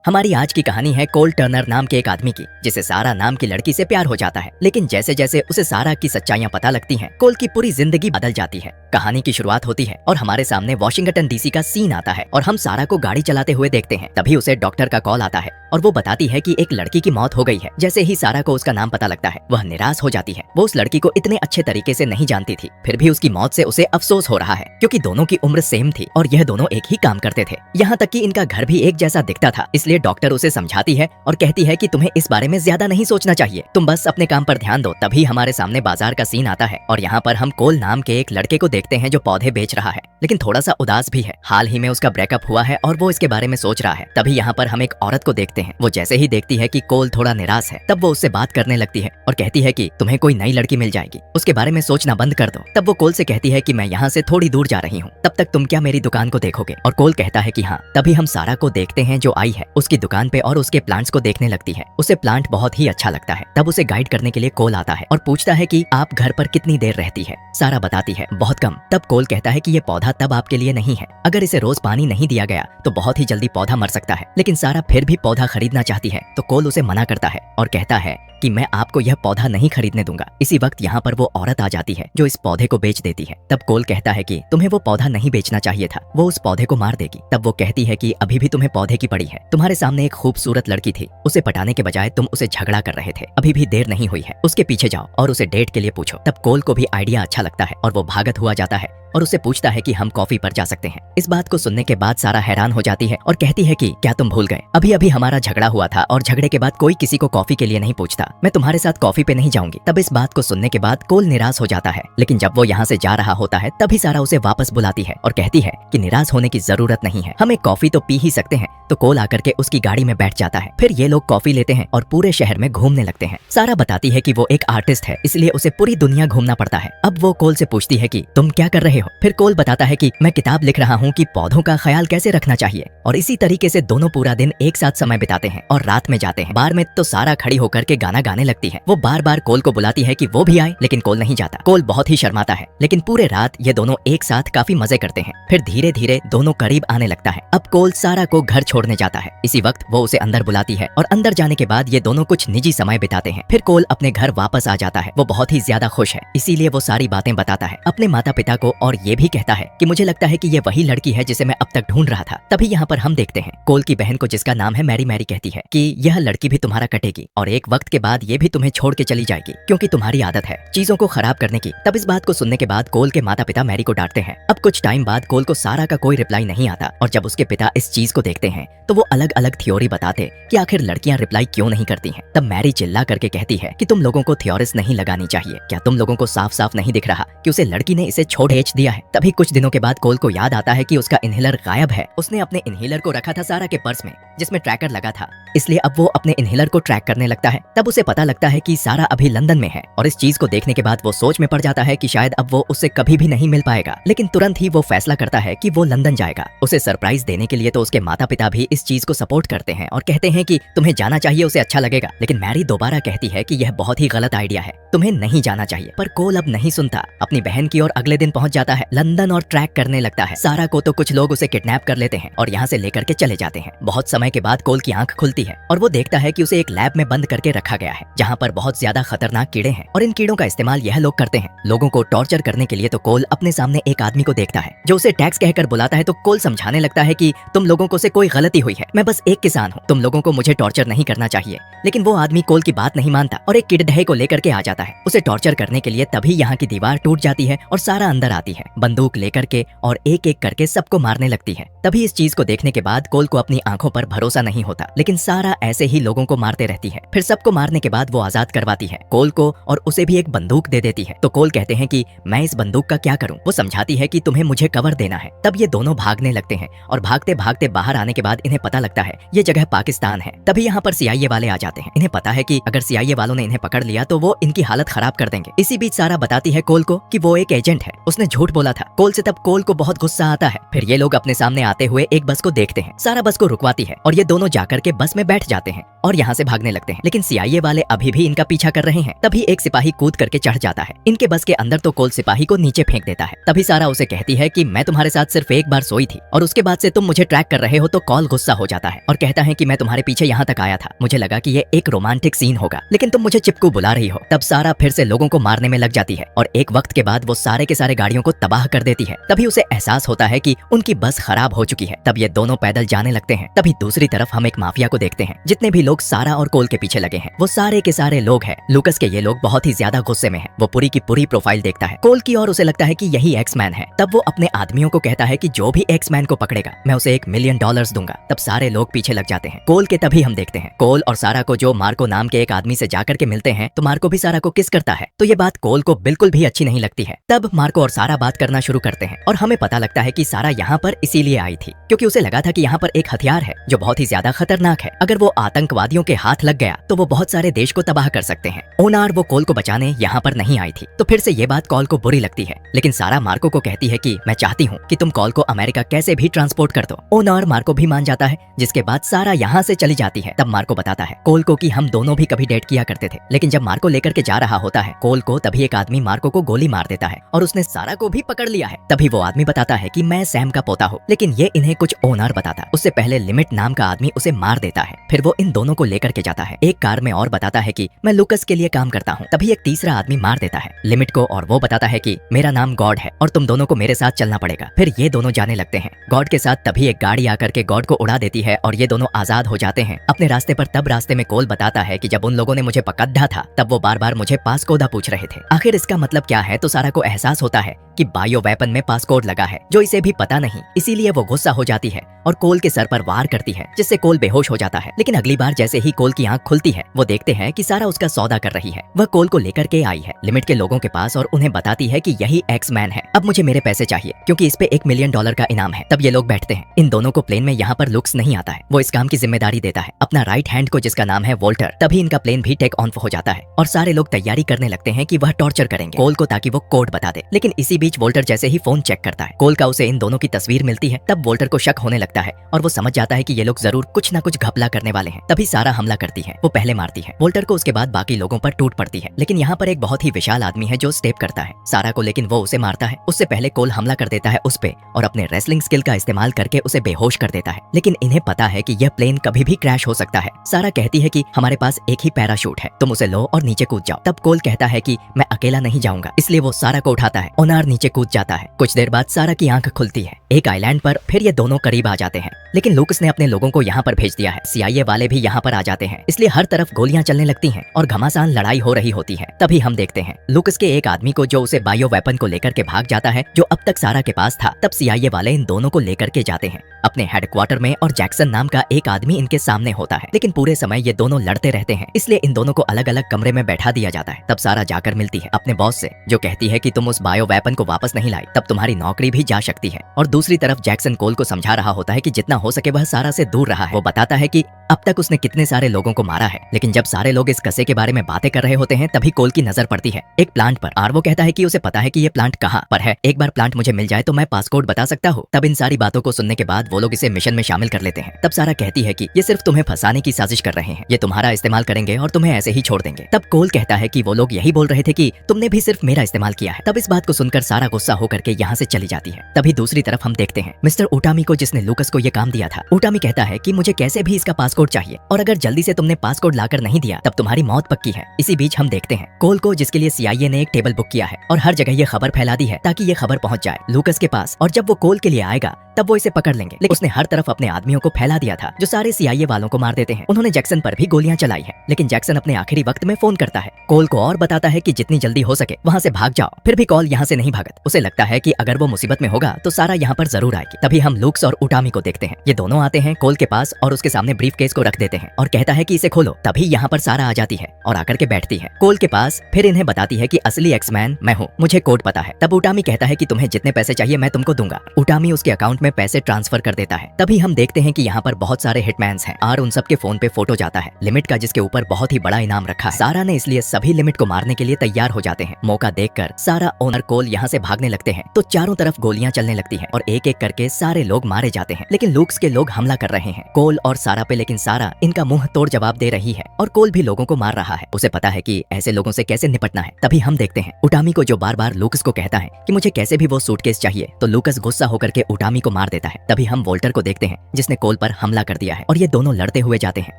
हमारी आज की कहानी है कोल टर्नर नाम के एक आदमी की, जिसे सारा नाम की लड़की से प्यार हो जाता है। लेकिन जैसे जैसे उसे सारा की सच्चाइयां पता लगती हैं, कोल की पूरी जिंदगी बदल जाती है। कहानी की शुरुआत होती है और हमारे सामने वॉशिंगटन डीसी का सीन आता है और हम सारा को गाड़ी चलाते हुए देखते हैं। तभी उसे डॉक्टर का कॉल आता है और वो बताती है कि एक लड़की की मौत हो गई है। जैसे ही सारा को उसका नाम पता लगता है, वह निराश हो जाती है। वो उस लड़की को इतने अच्छे तरीके से नहीं जानती थी, फिर भी उसकी मौत से उसे अफसोस हो रहा है, क्योंकि दोनों की उम्र सेम थी और यह दोनों एक ही काम करते थे। यहाँ तक कि इनका घर भी एक जैसा दिखता था। इसलिए डॉक्टर उसे समझाती है और कहती है कि तुम्हें इस बारे में ज्यादा नहीं सोचना चाहिए, तुम बस अपने काम पर ध्यान दो। तभी हमारे सामने बाजार का सीन आता है और यहाँ पर हम कोल नाम के एक लड़के को देखते हैं जो पौधे बेच रहा है, लेकिन थोड़ा सा उदास भी है। हाल ही में उसका ब्रेकअप हुआ है और वो इसके बारे में सोच रहा है। तभी यहाँ पर हम एक औरत को देखते हैं। वो जैसे ही देखती है कि कोल थोड़ा निराश है, तब वो उससे बात करने लगती है और कहती है कि तुम्हें कोई नई लड़की मिल जाएगी, उसके बारे में सोचना बंद कर दो। तब वो कोल से कहती है कि मैं यहाँ से थोड़ी दूर जा रही हूँ, तब तक तुम क्या मेरी दुकान को देखोगे? और कोल कहता है कि हाँ। तभी हम सारा को देखते हैं जो आई है उसकी दुकान पे और उसके प्लांट्स को देखने लगती है। उसे प्लांट बहुत ही अच्छा लगता है। तब उसे गाइड करने के लिए कोल आता है और पूछता है कि आप घर पर कितनी देर रहती है? सारा बताती है बहुत कम। तब कोल कहता है कि ये पौधा तब आपके लिए नहीं है, अगर इसे रोज पानी नहीं दिया गया तो बहुत ही जल्दी पौधा मर सकता है। लेकिन सारा फिर भी पौधा खरीदना चाहती है, तो कोल उसे मना करता है और कहता है कि मैं आपको यह पौधा नहीं खरीदने दूंगा। इसी वक्त यहाँ पर वो औरत आ जाती है जो इस पौधे को बेच देती है। तब कोल कहता है कि तुम्हें वो पौधा नहीं बेचना चाहिए था, वो उस पौधे को मार देगी। तब वो कहती है कि अभी भी तुम्हें पौधे की पड़ी है, तुम्हारे सामने एक खूबसूरत लड़की थी, उसे पटाने के बजाय तुम उसे झगड़ा कर रहे थे। अभी भी देर नहीं हुई है, उसके पीछे जाओ और उसे डेट के लिए पूछो। तब कोल को भी आइडिया अच्छा लगता है और वो भागत हुआ जाता है और उससे पूछता है कि हम कॉफी पर जा सकते हैं। इस बात को सुनने के बाद सारा हैरान हो जाती है और कहती है कि क्या तुम भूल गए, अभी अभी हमारा झगड़ा हुआ था और झगड़े के बाद कोई किसी को कॉफी के लिए नहीं पूछता, मैं तुम्हारे साथ कॉफी पे नहीं जाऊंगी। तब इस बात को सुनने के बाद कोल निराश हो जाता है। लेकिन जब वो यहाँ से जा रहा होता है तभी सारा उसे वापस बुलाती है और कहती है कि निराश होने की जरूरत नहीं है, हम एक कॉफी तो पी ही सकते हैं। तो कोल आकर के उसकी गाड़ी में बैठ जाता है। फिर ये लोग कॉफी लेते हैं और पूरे शहर में घूमने लगते हैं। सारा बताती है कि वो एक आर्टिस्ट है, इसलिए उसे पूरी दुनिया घूमना पड़ता है। अब वो कोल से पूछती है कि तुम क्या कर रहे हो? फिर कोल बताता है कि मैं किताब लिख रहा हूँ कि पौधों का ख्याल कैसे रखना चाहिए। और इसी तरीके से दोनों पूरा दिन एक साथ समय बिताते हैं और रात में जाते हैं बार में। तो सारा खड़ी होकर के गाना गाने लगती है। वो बार बार कोल को बुलाती है कि वो भी आए, लेकिन कोल नहीं जाता। कोल बहुत ही शर्माता है, लेकिन पूरे रात ये दोनों एक साथ काफी मजे करते हैं। फिर धीरे धीरे दोनों करीब आने लगता है। अब कोल सारा को घर छोड़ने जाता है। इसी वक्त वो उसे अंदर बुलाती है और अंदर जाने के बाद ये दोनों कुछ निजी समय बिताते हैं। फिर कोल अपने घर वापस आ जाता है। वो बहुत ही ज्यादा खुश है, इसीलिए वो सारी बातें बताता है अपने माता पिता को और ये भी कहता है कि मुझे लगता है कि ये वही लड़की है जिसे मैं अब तक ढूंढ रहा था। तभी यहाँ पर हम देखते हैं कोल की बहन को, जिसका नाम है मैरी। मैरी कहती है कि यह लड़की भी तुम्हारा कटेगी और एक वक्त के बाद ये भी तुम्हें छोड़ के चली जाएगी, क्योंकि तुम्हारी आदत है चीजों को खराब करने की। तब इस बात को सुनने के बाद कोल के माता पिता मैरी को डांटते हैं। अब कुछ टाइम बाद कोल को सारा का कोई रिप्लाई नहीं आता और जब उसके पिता इस चीज को देखते हैं तो वो अलग अलग थ्योरी बताते कि आखिर लड़कियां रिप्लाई क्यों नहीं करती हैं। तब मैरी चिल्ला करके कहती है कि तुम लोगों को थ्योरीज नहीं लगानी चाहिए, क्या तुम लोगों को साफ साफ नहीं दिख रहा कि उसे लड़की ने इसे छोड़ बेच दिया है? तभी कुछ दिनों के बाद कोल को याद आता है कि उसका इनहेलर गायब है। उसने अपने इनहेलर को रखा था सारा के पर्स में, जिसमें ट्रैकर लगा था, इसलिए अब वो अपने इनहेलर को ट्रैक करने लगता है। तब उसे पता लगता है कि सारा अभी लंदन में है और इस चीज को देखने के बाद वो सोच में पड़ जाता है कि शायद अब वो उससे कभी भी नहीं मिल पाएगा। लेकिन तुरंत ही वो फैसला करता है कि वो लंदन जाएगा। उसे सरप्राइज देने के लिए तो उसके माता पिता भी इस चीज को सपोर्ट करते हैं और कहते हैं कि तुम्हें जाना चाहिए, उसे अच्छा लगेगा। लेकिन मैरी दोबारा कहती है कि यह बहुत ही गलत आइडिया है, तुम्हें नहीं जाना चाहिए। पर कोल अब नहीं सुनता, अपनी बहन की ओर अगले दिन पहुंच जाता है लंदन और ट्रैक करने लगता है। सारा को तो कुछ लोग उसे किडनैप कर लेते हैं और यहाँ से लेकर के चले जाते हैं। बहुत समय के बाद कोल की आंख खुलती है और वो देखता है कि उसे एक लैब में बंद करके रखा गया है, जहाँ पर बहुत ज्यादा खतरनाक कीड़े हैं और इन कीड़ों का इस्तेमाल यह लोग करते हैं लोगों को टॉर्चर करने के लिए। तो कोल अपने सामने एक आदमी को देखता है जो उसे टैक्स कहकर बुलाता है। तो कोल समझाने लगता है कि तुम लोगों को से कोई गलती हुई है, मैं बस एक किसान हूँ, तुम लोगों को मुझे टॉर्चर नहीं करना चाहिए। लेकिन वो आदमी कोल की बात नहीं मानता और एक किडडहे को लेकर के आ जाता है उसे टॉर्चर करने के लिए। तभी यहाँ की दीवार टूट जाती है और सारा अंदर आती है बंदूक लेकर के और एक एक करके सबको मारने लगती है। तभी इस चीज को देखने के बाद कोल को अपनी आंखों पर भरोसा नहीं होता, लेकिन सारा ऐसे ही लोगों को मारते रहती है। फिर सबको मारने के बाद वो आजाद करवाती है कोल को और उसे भी एक बंदूक दे देती है। तो कोल कहते हैं कि मैं इस बंदूक का क्या करूं? वो समझाती है कि तुम्हें मुझे कवर देना है। तब ये दोनों भागने लगते हैं और भागते भागते बाहर आने के बाद इन्हें पता लगता है ये जगह पाकिस्तान है। तभी यहाँ पर सीआईए वाले आ जाते हैं। इन्हें पता है कि अगर सीआईए वालों ने इन्हें पकड़ लिया तो वो इनकी हालत खराब कर देंगे। इसी बीच सारा बताती है कोल को कि वो एक एजेंट है, उसने झूठ बोला था कोल से। तब कोल को बहुत गुस्सा आता है। फिर ये लोग अपने सामने आते हुए एक बस को देखते हैं। सारा बस को रुकवाती है और ये दोनों जाकर के बस में बैठ जाते हैं और यहाँ से भागने लगते हैं, लेकिन CIA वाले अभी भी इनका पीछा कर रहे हैं। तभी एक सिपाही कूद करके चढ़ जाता है इनके बस के अंदर, तो कोल सिपाही को नीचे फेंक देता है। तभी सारा उसे कहती है कि मैं तुम्हारे साथ सिर्फ एक बार सोई थी और उसके बाद से तुम मुझे ट्रैक कर रहे हो। तो कॉल गुस्सा हो जाता है और कहता है कि मैं तुम्हारे पीछे यहाँ तक आया था, मुझे लगा कि ये एक रोमांटिक सीन होगा, लेकिन तुम मुझे चिपकू बुला रही हो। तब सारा फिर से लोगों को मारने में लग जाती है और एक वक्त के बाद वो सारे के सारे गाड़ियों को तबाह कर देती है। तभी उसे एहसास होता है कि उनकी बस खराब हो चुकी है। तब ये दोनों पैदल जाने लगते हैं। तभी दूसरी तरफ हम एक माफिया को देखते हैं। जितने भी लोग सारा और कोल के पीछे लगे हैं वो सारे के सारे लोग हैं लूकस के। ये लोग बहुत ही ज्यादा गुस्से में हैं। वो पूरी की पूरी प्रोफाइल देखता है कोल की और उसे लगता है कि यही एक्समैन है। तब वो अपने आदमियों को कहता है कि जो भी एक्समैन को पकड़ेगा मैं उसे $1 मिलियन दूंगा। तब सारे लोग पीछे लग जाते हैं कोल के। तभी हम देखते हैं कोल और सारा को जो मार्को नाम के एक आदमी से जाकर के मिलते हैं, तो मार्को भी सारा को किस करता है। तो ये बात कोल को बिल्कुल भी अच्छी नहीं लगती है। तब मार्को और सारा बात करना शुरू करते हैं और हमें पता लगता है कि सारा यहाँ पर इसीलिए आई थी क्योंकि उसे लगा था कि यहाँ पर एक हथियार है जो बहुत ही ज्यादा खतरनाक है। अगर वो आतंकवादियों के हाथ लग गया तो वो बहुत सारे देश को तबाह कर सकते हैं। ओनार वो कोल को बचाने यहाँ पर नहीं आई थी। तो फिर से ये बात कॉल को बुरी लगती है, लेकिन सारा मार्को को कहती है कि मैं चाहती हूँ कि तुम कॉल को अमेरिका कैसे भी ट्रांसपोर्ट कर दो। ओनार मार्को भी मान जाता है, जिसके बाद सारा यहाँ से चली जाती है। तब मार्को बताता है कोल को कि हम दोनों भी कभी डेट किया करते थे, लेकिन जब मार्को लेकर के जा रहा होता है कोल को, तभी एक आदमी मार्को को गोली मार देता है और उसने सारा को भी पकड़ लिया है। तभी वो आदमी बताता है कि मैं सैम का पोता हूँ, लेकिन ये इन्हें कुछ ओनर बताता। उससे पहले लिमिट नाम का आदमी उसे मार देता है। फिर वो इन दोनों को लेकर के जाता है एक कार में और बताता है कि मैं लूकस के लिए काम करता हूँ। तभी एक तीसरा आदमी मार देता है लिमिट को और वो बताता है कि मेरा नाम गॉड है और तुम दोनों को मेरे साथ चलना पड़ेगा। फिर ये दोनों जाने लगते हैं गॉड के साथ। तभी एक गाड़ी आकर के गॉड को उड़ा देती है और ये दोनों आजाद हो जाते हैं अपने रास्ते पर। तब रास्ते में कोल बताता है कि जब उन लोगों ने मुझे पकड़ा था तब वो बार बार मुझे पासकोड पूछ रहे थे। आखिर इसका मतलब क्या है। तो सारा को एहसास होता है कि बायो वेपन में पासकोड लगा है जो इसे भी पता नहीं। इसीलिए वो गुस्सा हो जाती है और कोल के सर पर वार करती है, जिससे कोल बेहोश हो जाता है। लेकिन अगली बार जैसे ही कोल की आंख खुलती है वो देखते हैं कि सारा उसका सौदा कर रही है। वह कोल को लेकर के आई है लिमिट के लोगों के पास और उन्हें बताती है कि यही एक्समैन है। अब मुझे मेरे पैसे चाहिए क्योंकि इस पे $1 मिलियन का इनाम है। तब ये लोग बैठते हैं। इन दोनों को प्लेन में यहाँ पर लुक्स नहीं आता है। वो इस काम की जिम्मेदारी देता है अपना राइट हैंड को, जिसका नाम है वोल्टर। तभी इनका प्लेन भी टेक ऑन हो जाता है और सारे लोग तैयारी करने लगते हैं कि वह टॉर्चर करेंगे कोल को ताकि वो कोड बता दे। लेकिन इसी बीच वोल्टर जैसे ही फोन चेक करता है कोल का, उसे इन दोनों की तस्वीर मिलती है। तब वोल्टर को शक होने लगता है और वो समझ जाता है कि ये लोग जरूर कुछ ना कुछ घपला करने वाले हैं। तभी सारा हमला करती है। वो पहले मारती है वोल्टर को, उसके बाद बाकी लोगों पर टूट पड़ती है। लेकिन यहाँ पर एक बहुत ही विशाल आदमी है जो स्टेप करता है सारा को, लेकिन वो उसे मारता है। उससे पहले कोल हमला कर देता है उस पे और अपने रेसलिंग स्किल का इस्तेमाल करके उसे बेहोश कर देता है। लेकिन इन्हें पता है कि यह प्लेन कभी भी क्रैश हो सकता है। सारा कहती है कि हमारे पास एक ही पैराशूट है, तुम उसे लो और नीचे कूद जाओ। तब कोल कहता है कि मैं अकेला नहीं जाऊंगा, इसलिए वो सारा को उठाता है। ओनार नीचे कूद जाता है। कुछ देर बाद सारा की आंख खुलती है एक आइलैंड पर। फिर ये दोनों करीब आ जाते हैं, लेकिन लूकस ने अपने लोगों को यहाँ पर भेज दिया है। CIA वाले भी यहाँ पर आ जाते हैं, इसलिए हर तरफ गोलियां चलने लगती हैं और घमासान लड़ाई हो रही होती है। तभी हम देखते हैं लूकस के एक आदमी को जो उसे बायो वेपन को लेकर के भाग जाता है जो अब तक सारा के पास था। तब CIA वाले इन दोनों को लेकर के जाते हैं अपने हेडक्वार्टर में और जैक्सन नाम का एक आदमी इनके सामने होता है। लेकिन पूरे समय ये दोनों लड़ते रहते हैं, इसलिए इन दोनों को अलग अलग कमरे में बैठा दिया जाता है। तब सारा जाकर मिलती है अपने बॉस से, जो कहती है कि तुम उस बायो वेपन को वापस नहीं लाई तब तुम्हारी नौकरी भी जा सकती है। और दूसरी तरफ जैक्सन कोल को समझा रहा होता है कि जितना हो सके वह सारा से दूर रहा है। वो बताता है कि अब तक उसने कितने सारे लोगों को मारा है। लेकिन जब सारे लोग इस कसे के बारे में बातें कर रहे होते हैं तभी कोल की नजर पड़ती है एक प्लांट पर और वो कहता है कि उसे पता है कि ये प्लांट कहाँ पर है। एक बार प्लांट मुझे मिल जाए तो मैं पासकोड बता सकता हूँ। तब इन सारी बातों को सुनने के बाद वो लोग इसे मिशन में शामिल कर लेते हैं। तब सारा कहती है कि ये सिर्फ तुम्हें फंसाने की साजिश कर रहे हैं, ये तुम्हारा इस्तेमाल करेंगे और तुम्हें ऐसे ही छोड़ देंगे। तब कोल कहता है कि वो लोग यही बोल रहे थे कि तुमने भी सिर्फ मेरा इस्तेमाल किया है। तब इस बात को सुनकर सारा गुस्सा होकर के यहाँ से चली जाती है। तभी दूसरी तरफ हम देखते हैं मिस्टर उटामी को, जिसने लूकस को ये काम दिया था। उटामी कहता है कि मुझे कैसे भी इसका पासकोड चाहिए और अगर जल्दी से तुमने पासकोड लाकर नहीं दिया तब तुम्हारी मौत पक्की है। इसी बीच हम देखते हैं कोल को, जिसके लिए CIA ने एक टेबल बुक किया है और हर जगह ये खबर फैला दी है ताकि ये खबर पहुंच जाए लूकस के पास और जब वो कोल के लिए आएगा तब वो इसे पकड़ लेंगे। लेकिन उसने हर तरफ अपने आदमियों को फैला दिया था जो सारे CIA वालों को मार देते हैं। उन्होंने जैक्सन पर भी गोलियां चलाई है, लेकिन जैक्सन अपने आखिरी वक्त में फोन करता है कोल को और बताता है कि जितनी जल्दी हो सके वहाँ से भाग जाओ। फिर भी कोल यहाँ से नहीं भागत। उसे लगता है कि अगर वो मुसीबत में होगा तो सारा यहाँ पर जरूर आएगी। तभी हम लूक्स और उटामी को देखते हैं। ये दोनों आते हैं कोल के पास और उसके सामने ब्रीफ केस को रख देते हैं और कहता है कि इसे खोलो। तभी यहाँ पर सारा आ जाती है और आकर के बैठती है कोल के पास। फिर इन्हें बताती है कि असली एक्समैन मैं हूँ, मुझे कोड पता है। तब उटामी कहता है कि तुम्हें जितने पैसे चाहिए मैं तुमको दूंगा। उटामी उसके अकाउंट में में पैसे ट्रांसफर कर देता है। तभी हम देखते हैं कि यहाँ पर बहुत सारे हिटमैन्स हैं और उन सबके फोन पे फोटो जाता है लिमिट का, जिसके ऊपर बहुत ही बड़ा इनाम रखा है। सारा ने इसलिए सभी लिमिट को मारने के लिए तैयार हो जाते हैं। मौका देखकर सारा, ओनर, कोल यहाँ से भागने लगते हैं तो चारों तरफ गोलियां चलने लगती हैं और एक एक करके सारे लोग मारे जाते हैं। लेकिन लूक्स के लोग हमला कर रहे हैं कोल और सारा पे, लेकिन सारा इनका मुंह तोड़ जवाब दे रही है और कोल भी लोगों को मार रहा है। उसे पता है कि ऐसे लोगों से कैसे निपटना है। तभी हम देखते हैं उटामी को, जो बार बार लूकस को कहता है कि मुझे कैसे भी वो सूटकेस चाहिए, तो लूकस गुस्सा होकर के उटामी को मार देता है। तभी हम वोल्टर को देखते हैं जिसने कोल पर हमला कर दिया है और ये दोनों लड़ते हुए जाते हैं।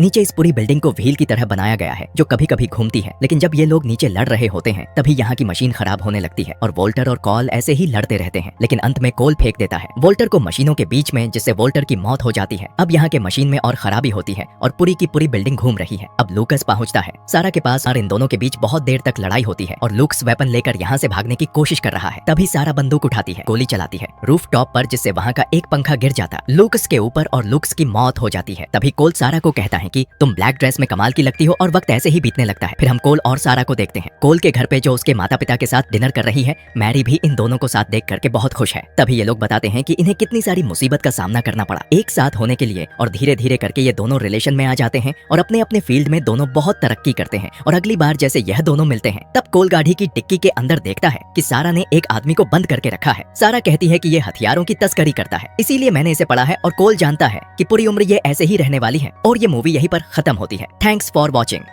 नीचे इस पूरी बिल्डिंग को व्हील की तरह बनाया गया है जो कभी कभी घूमती है, लेकिन जब ये लोग नीचे लड़ रहे होते हैं तभी यहाँ की मशीन खराब होने लगती है और वोल्टर और कॉल ऐसे ही लड़ते रहते हैं। लेकिन अंत में कोल फेंक देता है वोल्टर को मशीनों के बीच में, जिससे वोल्टर की मौत हो जाती है। अब यहाँ के मशीन में और खराबी होती है और पूरी की पूरी बिल्डिंग घूम रही है। अब लूकस पहुंचता है सारा के पास और इन दोनों के बीच बहुत देर तक लड़ाई होती है और लूक्स वेपन लेकर यहाँ से भागने की कोशिश कर रहा है। तभी सारा बंदूक उठाती है, गोली चलाती है रूफ टॉप पर, जिससे वहाँ का एक पंखा गिर जाता लूक्स के ऊपर और लूक्स की मौत हो जाती है। तभी कोल सारा को कहता है कि तुम ब्लैक ड्रेस में कमाल की लगती हो और वक्त ऐसे ही बीतने लगता है। फिर हम कोल और सारा को देखते हैं कोल के घर पे, जो उसके माता पिता के साथ डिनर कर रही है। मैरी भी इन दोनों को साथ देख करके बहुत खुश है। तभी ये लोग बताते हैं कि इन्हें कितनी सारी मुसीबत का सामना करना पड़ा एक साथ होने के लिए, और धीरे धीरे करके ये दोनों रिलेशन में आ जाते हैं और अपने अपने फील्ड में दोनों बहुत तरक्की करते हैं। और अगली बार जैसे यह दोनों मिलते हैं तब कोल गाड़ी की टिक्की के अंदर देखता है कि सारा ने एक आदमी को बंद करके रखा है। सारा कहती है कि ये हथियारों की तस्करी करता है, इसीलिए मैंने इसे पढ़ा है। और कोल जानता है कि पूरी उम्र ये ऐसे ही रहने वाली है और ये मूवी यहीं पर खत्म होती है। Thanks for watching.